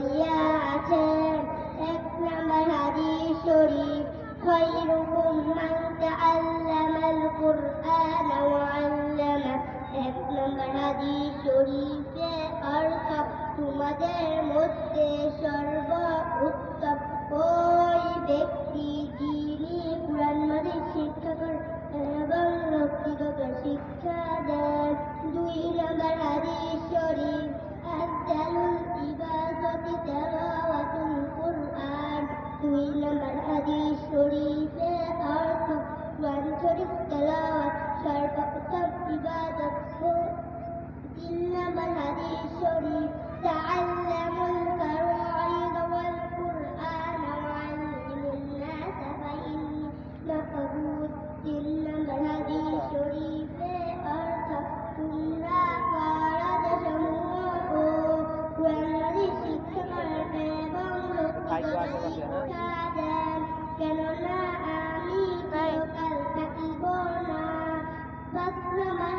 বলিয়া আছেন। এক নম্বর হাদিস শরীফ, খায়রুকুম মান তাআল্লামাল কুরআন ওয়া আল্লামা। এক নম্বর হাদিস শরীফের অর্থ, তোমাদের মধ্যে সর্বোত্তম ওই ব্যক্তি যিনি কুরআন মাজিদ শিক্ষা করেন এবং লোকদিগকে শিক্ষা দেন। দুই নম্বর হাদিস শরীফ, আফদালুল ইবাদাতি তিলাওয়াতুল কুরআন। দুই নম্বর হাদিস শরীফের অর্থ, কুরআন শরীফ তেলাওয়াত সর্বোত্তম ইবাদত। তিন নম্বর হাদিস শরীফ, তাআল্লামুল ফারাইদ ওয়াল কুরআন ওয়া'আল্লিমুন নাস ফাইন্নী মাকবুল। তিন নম্বর হাদিস শরীফের অর্থ, তোমরা ফরজ সমূহ ও কুরআন মাজিদ শিক্ষা করেন এবং লোকদিগকে শিক্ষা দেন, কেননা আমি চিরকাল থাকিব না। পাঁচ নম্বর